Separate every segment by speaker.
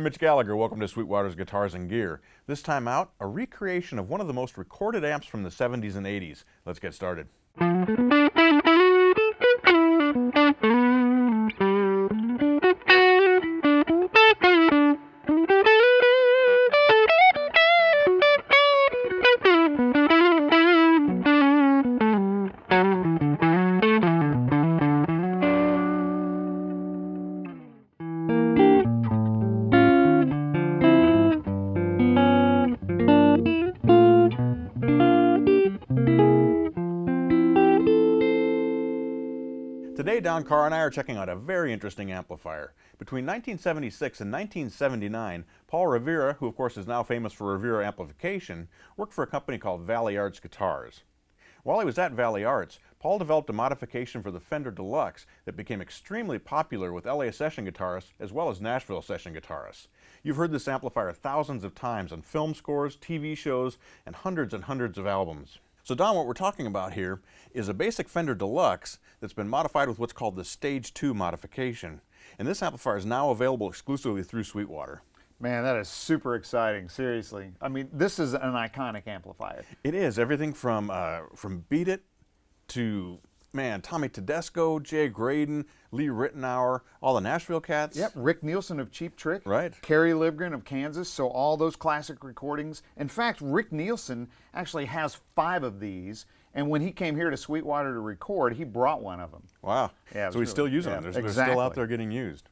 Speaker 1: I'm Mitch Gallagher. Welcome to Sweetwater's Guitars and Gear. This time out, a recreation of one of the most recorded amps from the 70s and 80s. Let's get started. Today, Don Carr and I are checking out a very interesting amplifier. Between 1976 and 1979, Paul Rivera, who of course is now famous for Rivera Amplification, worked for a company called Valley Arts Guitars. While he was at Valley Arts, Paul developed a modification for the Fender Deluxe that became extremely popular with LA session guitarists as well as Nashville session guitarists. You've heard this amplifier thousands of times on film scores, TV shows, and hundreds of albums. So Don, what we're talking about here is a basic Fender Deluxe that's been modified with what's called the Stage 2 modification. And this amplifier is now available exclusively through Sweetwater.
Speaker 2: Man, that is super exciting, seriously. I mean, this is an iconic amplifier.
Speaker 1: It is. Everything from Beat It to, man, Tommy Tedesco, Jay Graydon, Lee Ritenour, all the Nashville cats.
Speaker 2: Yep, Rick Nielsen of Cheap Trick.
Speaker 1: Right.
Speaker 2: Kerry Livgren of Kansas, so all those classic recordings. In fact, Rick Nielsen actually has 5 of these, and when he came here to Sweetwater to record, he brought one of them.
Speaker 1: Wow.
Speaker 2: Yeah,
Speaker 1: so he's still using them. They're still out there getting used.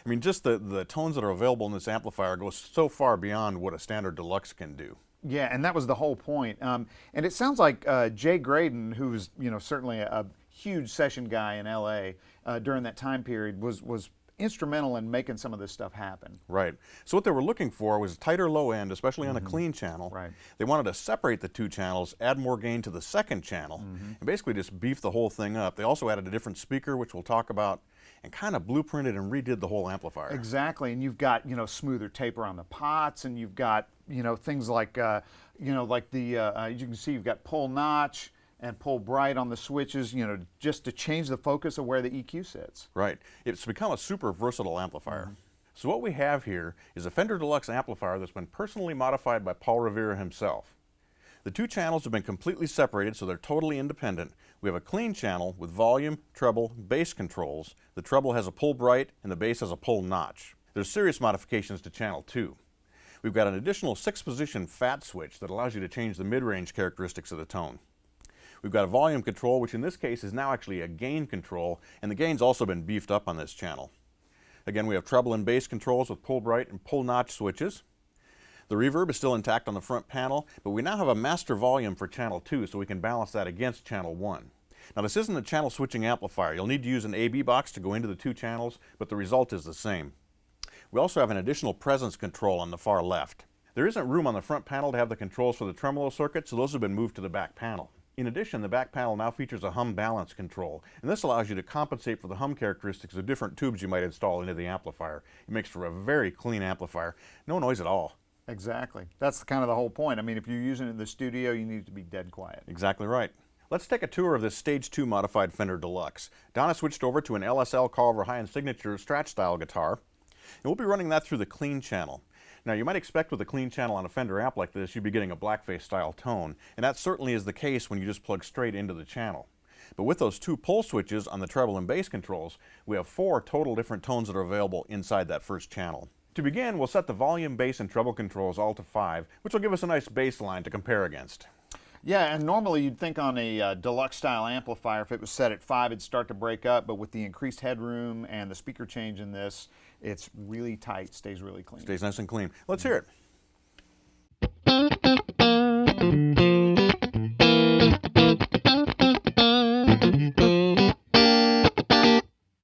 Speaker 1: I mean, just the tones that are available in this amplifier go so far beyond what a standard Deluxe can do.
Speaker 2: Yeah, and that was the whole point. And it sounds like Jay Graydon, who's certainly a huge session guy in LA during that time period, was instrumental in making some of this stuff happen.
Speaker 1: Right. So what they were looking for was a tighter low end, especially on a clean channel.
Speaker 2: Right.
Speaker 1: They wanted to separate the two channels, add more gain to the second channel, and basically just beef the whole thing up. They also added a different speaker, which we'll talk about, and kind of blueprinted and redid the whole amplifier.
Speaker 2: Exactly, and you've got smoother taper on the pots, and you've got things like like the you can see you've got pull notch and pull bright on the switches, just to change the focus of where the EQ sits.
Speaker 1: Right. It's become a super versatile amplifier. So what we have here is a Fender Deluxe amplifier that's been personally modified by Paul Rivera himself. The two channels have been completely separated, so they're totally independent. We have a clean channel with volume, treble, bass controls. The treble has a pull bright and the bass has a pull notch. There's serious modifications to channel 2. We've got an additional 6-position fat switch that allows you to change the mid-range characteristics of the tone. We've got a volume control, which in this case is now actually a gain control, and the gain's also been beefed up on this channel. Again, we have treble and bass controls with pull bright and pull notch switches. The reverb is still intact on the front panel, but we now have a master volume for channel 2, so we can balance that against channel 1. Now this isn't a channel switching amplifier. You'll need to use an AB box to go into the two channels, but the result is the same. We also have an additional presence control on the far left. There isn't room on the front panel to have the controls for the tremolo circuit, so those have been moved to the back panel. In addition, the back panel now features a hum balance control, and this allows you to compensate for the hum characteristics of different tubes you might install into the amplifier. It makes for a very clean amplifier. No noise at all.
Speaker 2: Exactly. That's kind of the whole point. I mean, if you're using it in the studio, you need it to be dead quiet.
Speaker 1: Exactly right. Let's take a tour of this Stage 2 modified Fender Deluxe. Donna switched over to an LSL Carver High-End Signature Strat style guitar, and we'll be running that through the clean channel. Now, you might expect with a clean channel on a Fender amp like this, you'd be getting a Blackface style tone, and that certainly is the case when you just plug straight into the channel. But with those 2 pull switches on the treble and bass controls, we have 4 total different tones that are available inside that first channel. To begin, we'll set the volume, bass, and treble controls all to 5, which will give us a nice bass line to compare against.
Speaker 2: Yeah, and normally you'd think on a Deluxe style amplifier, if it was set at 5, it'd start to break up, but with the increased headroom and the speaker change in this, it's really tight, stays really clean.
Speaker 1: Stays nice and clean. Let's hear it.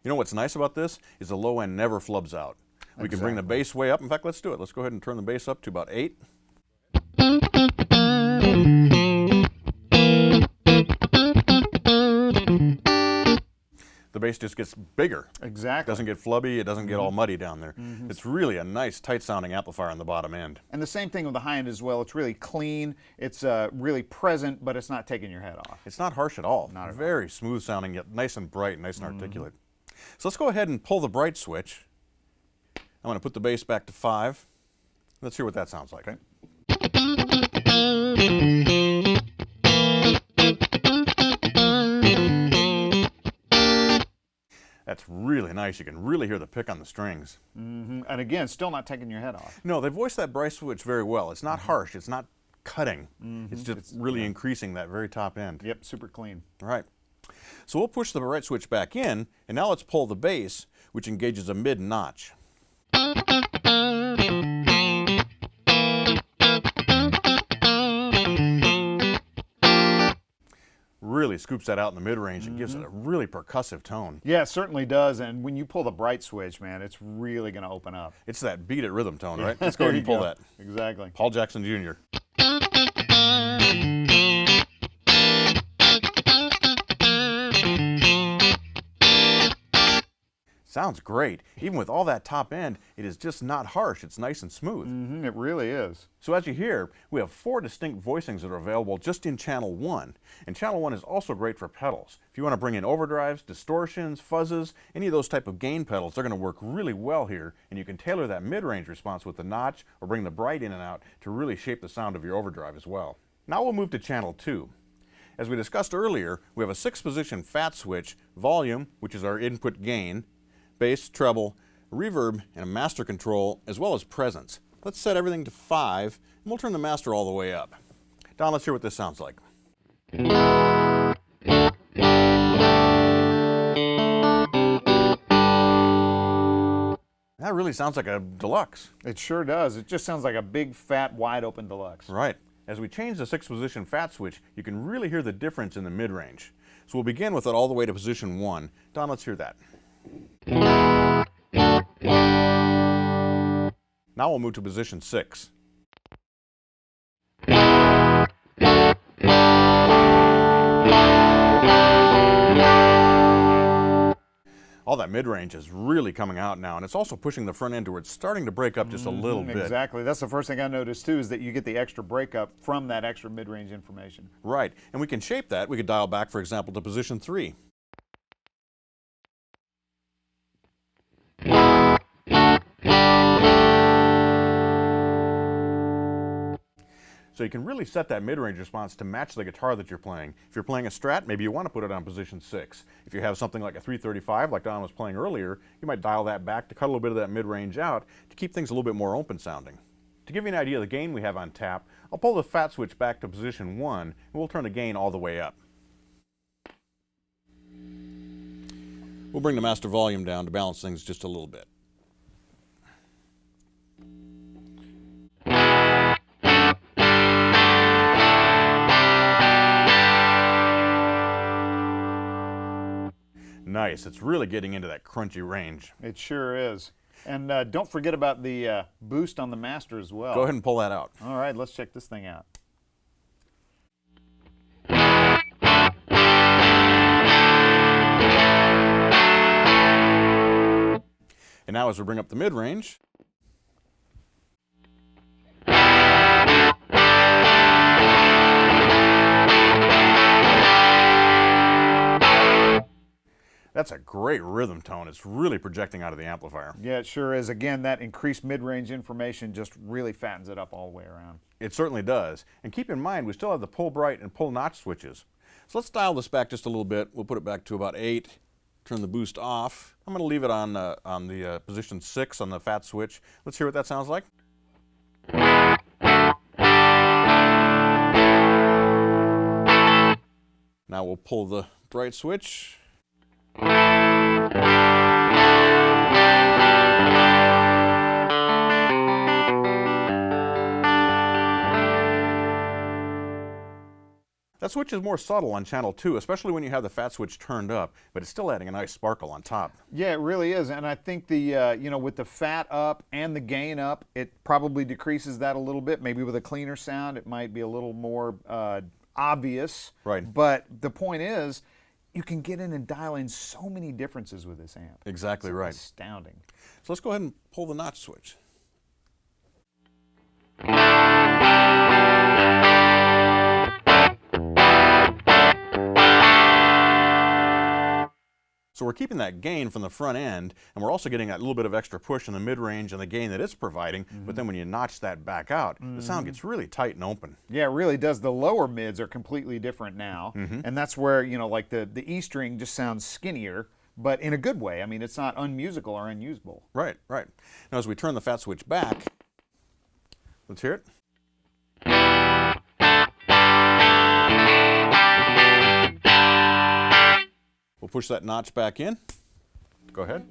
Speaker 1: You know what's nice about this is the low end never flubs out. We can bring the bass way up. In fact, let's do it. Let's go ahead and turn the bass up to about 8. The bass just gets bigger.
Speaker 2: Exactly.
Speaker 1: It doesn't get flubby, it doesn't get all muddy down there. It's really a nice, tight sounding amplifier on the bottom end.
Speaker 2: And the same thing with the high end as well. It's really clean, it's really present, but it's not taking your head off.
Speaker 1: It's not harsh at all.
Speaker 2: Not at all.
Speaker 1: Very smooth sounding, yet nice and bright, nice and articulate. So let's go ahead and pull the bright switch. And I'm going to put the bass back to 5. Let's hear what that sounds like.
Speaker 2: Okay.
Speaker 1: That's really nice. You can really hear the pick on the strings.
Speaker 2: And again, still not taking your head off.
Speaker 1: No, they voiced that bright switch very well. It's not harsh. It's not cutting. It's just really increasing that very top end.
Speaker 2: Yep, super clean.
Speaker 1: All right. So we'll push the bright switch back in, and now let's pull the bass, which engages a mid notch. Really scoops that out in the mid-range and gives it a really percussive tone.
Speaker 2: Yeah, it certainly does. And when you pull the bright switch, man, it's really going to open up.
Speaker 1: It's that beat it rhythm tone, right? Let's go ahead and pull that.
Speaker 2: Exactly.
Speaker 1: Paul Jackson Jr. Sounds great. Even with all that top end, it is just not harsh. It's nice and smooth.
Speaker 2: It really is.
Speaker 1: So as you hear, we have 4 distinct voicings that are available just in channel 1. And channel 1 is also great for pedals. If you want to bring in overdrives, distortions, fuzzes, any of those type of gain pedals, they're going to work really well here. And you can tailor that mid-range response with the notch or bring the bright in and out to really shape the sound of your overdrive as well. Now we'll move to channel 2. As we discussed earlier, we have a 6-position fat switch, volume, which is our input gain, bass, treble, reverb, and a master control, as well as presence. Let's set everything to 5, and we'll turn the master all the way up. Don, let's hear what this sounds like. That really sounds like a deluxe.
Speaker 2: It sure does. It just sounds like a big, fat, wide open deluxe.
Speaker 1: Right. As we change the 6-position fat switch, you can really hear the difference in the mid-range. So we'll begin with it all the way to position 1. Don, let's hear that. Now we'll move to position 6. All that mid-range is really coming out now, and it's also pushing the front end to where it's starting to break up just a little bit.
Speaker 2: Exactly. That's the first thing I noticed too, is that you get the extra breakup from that extra mid-range information.
Speaker 1: Right, and we can shape that. We could dial back, for example, to position 3. So you can really set that mid-range response to match the guitar that you're playing. If you're playing a Strat, maybe you want to put it on position 6. If you have something like a 335, like Don was playing earlier, you might dial that back to cut a little bit of that mid-range out to keep things a little bit more open sounding. To give you an idea of the gain we have on tap, I'll pull the fat switch back to position 1, and we'll turn the gain all the way up. We'll bring the master volume down to balance things just a little bit. Nice. It's really getting into that crunchy range.
Speaker 2: It sure is. And don't forget about the boost on the master as well.
Speaker 1: Go ahead and pull that out.
Speaker 2: All right, let's check this thing out.
Speaker 1: And now as we bring up the mid-range, that's a great rhythm tone. It's really projecting out of the amplifier.
Speaker 2: Yeah, it sure is. Again, that increased mid-range information just really fattens it up all the way around.
Speaker 1: It certainly does. And keep in mind, we still have the pull bright and pull notch switches. So let's dial this back just a little bit. We'll put it back to about 8. Turn the boost off. I'm going to leave it on the position 6 on the fat switch. Let's hear what that sounds like. Now we'll pull the bright switch. That switch is more subtle on channel 2, especially when you have the fat switch turned up, but it's still adding a nice sparkle on top.
Speaker 2: Yeah, it really is. And I think the, with the fat up and the gain up, it probably decreases that a little bit. Maybe with a cleaner sound, it might be a little more obvious.
Speaker 1: Right.
Speaker 2: But the point is, you can get in and dial in so many differences with this amp.
Speaker 1: Exactly right.
Speaker 2: Astounding.
Speaker 1: So let's go ahead and pull the notch switch. So we're keeping that gain from the front end, and we're also getting that little bit of extra push in the mid-range and the gain that it's providing, but then when you notch that back out, the sound gets really tight and open.
Speaker 2: Yeah, it really does. The lower mids are completely different now, and that's where, you know, like the E string just sounds skinnier, but in a good way. I mean, it's not unmusical or unusable.
Speaker 1: Right, right. Now as we turn the fat switch back, let's hear it. We'll push that notch back in. Go ahead.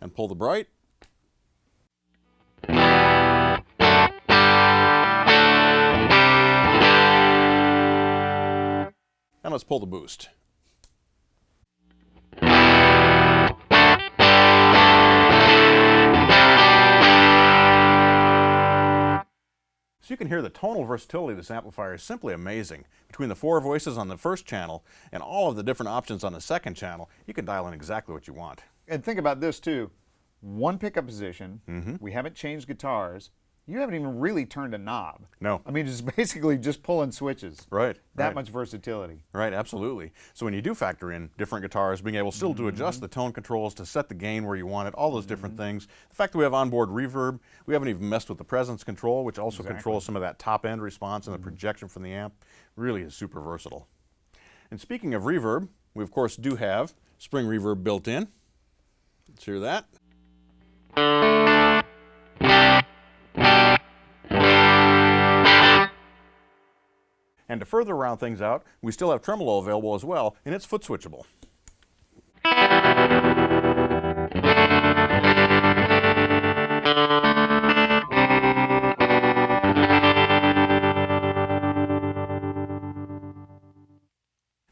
Speaker 1: And pull the bright. And let's pull the boost. So you can hear the tonal versatility of this amplifier is simply amazing. Between the 4 voices on the first channel and all of the different options on the second channel, you can dial in exactly what you want.
Speaker 2: And think about this too. One pickup position, we haven't changed guitars, you haven't even really turned a knob.
Speaker 1: No.
Speaker 2: I mean, it's basically just pulling switches.
Speaker 1: Right.
Speaker 2: That much versatility.
Speaker 1: Right, absolutely. So when you do factor in different guitars, being able still to adjust the tone controls, to set the gain where you want it, all those different things. The fact that we have onboard reverb, we haven't even messed with the presence control, which also controls some of that top end response and the projection from the amp, really is super versatile. And speaking of reverb, we of course do have spring reverb built in. Let's hear that. And to further round things out, we still have tremolo available as well, and it's foot switchable.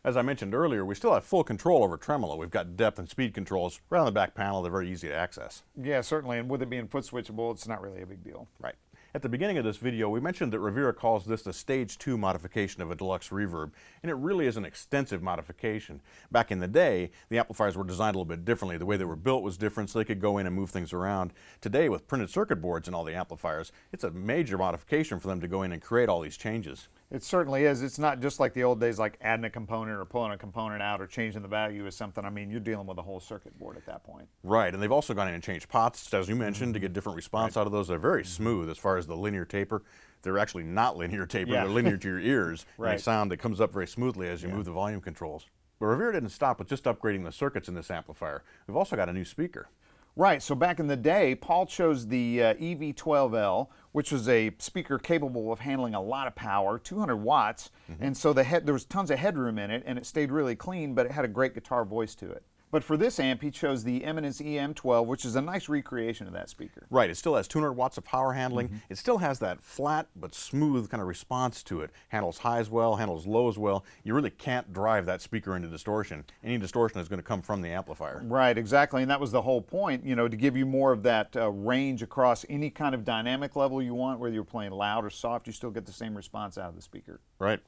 Speaker 1: As I mentioned earlier, we still have full control over tremolo. We've got depth and speed controls right on the back panel. They're very easy to access.
Speaker 2: Yeah, certainly. And with it being foot switchable, it's not really a big deal.
Speaker 1: Right. At the beginning of this video, we mentioned that Rivera calls this the Stage 2 modification of a deluxe reverb, and it really is an extensive modification. Back in the day, the amplifiers were designed a little bit differently. The way they were built was different, so they could go in and move things around. Today, with printed circuit boards and all the amplifiers, it's a major modification for them to go in and create all these changes.
Speaker 2: It certainly is. It's not just like the old days, like adding a component or pulling a component out or changing the value of something. I mean, you're dealing with a whole circuit board at that point.
Speaker 1: Right, and they've also gone in and changed pots, as you mentioned, to get different response out of those. They're very smooth as far as the linear taper. They're actually not linear taper, they're linear to your ears. And they sound that comes up very smoothly as you move the volume controls. But Rivera didn't stop with just upgrading the circuits in this amplifier. We've also got a new speaker.
Speaker 2: Right, so back in the day, Paul chose the EV12L, which was a speaker capable of handling a lot of power, 200 watts, and so there was tons of headroom in it, and it stayed really clean, but it had a great guitar voice to it. But for this amp, he chose the Eminence EM12, which is a nice recreation of that speaker.
Speaker 1: Right, it still has 200 watts of power handling. It still has that flat but smooth kind of response to it. Handles highs well, handles lows well. You really can't drive that speaker into distortion. Any distortion is going to come from the amplifier.
Speaker 2: Right, exactly, and that was the whole point, you know, to give you more of that range across any kind of dynamic level you want, whether you're playing loud or soft, you still get the same response out of the speaker.
Speaker 1: Right.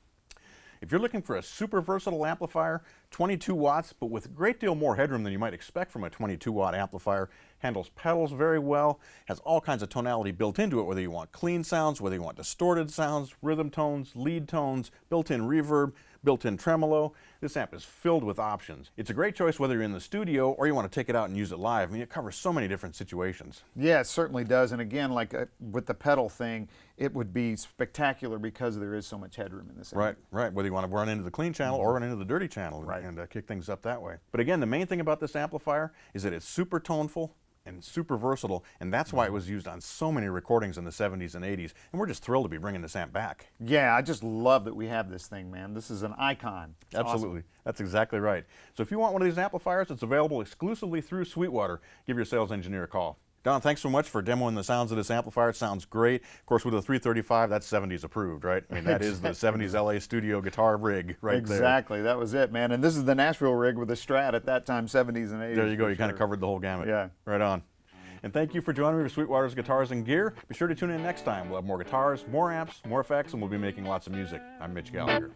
Speaker 1: If you're looking for a super versatile amplifier, 22 watts, but with a great deal more headroom than you might expect from a 22-watt amplifier, handles pedals very well, has all kinds of tonality built into it, whether you want clean sounds, whether you want distorted sounds, rhythm tones, lead tones, built-in reverb, built-in tremolo. This amp is filled with options. It's a great choice whether you're in the studio or you want to take it out and use it live. I mean, it covers so many different situations.
Speaker 2: Yeah, it certainly does. And again, like with the pedal thing, it would be spectacular because there is so much headroom in this amp.
Speaker 1: Right, right. Whether you want to run into the clean channel or run into the dirty channel and kick things up that way. But again, the main thing about this amplifier is that it's super toneful and super versatile, and that's why it was used on so many recordings in the 70s and 80s, and we're just thrilled to be bringing this amp back.
Speaker 2: Yeah, I just love that we have this thing, man. This is an icon. It's
Speaker 1: Absolutely.
Speaker 2: awesome.
Speaker 1: That's exactly right. So if you want one of these amplifiers, it's available exclusively through Sweetwater. Give your sales engineer a call. Don, thanks so much for demoing the sounds of this amplifier. It sounds great. Of course, with a 335, that's 70s approved, right? I mean, that is the 70s LA studio guitar rig right there.
Speaker 2: Exactly, that was it, man. And this is the Nashville rig with the Strat at that time, 70s and 80s.
Speaker 1: There you go. You kind of covered the whole gamut.
Speaker 2: Yeah.
Speaker 1: Right on. And thank you for joining me for Sweetwater's Guitars and Gear. Be sure to tune in next time. We'll have more guitars, more amps, more effects, and we'll be making lots of music. I'm Mitch Gallagher.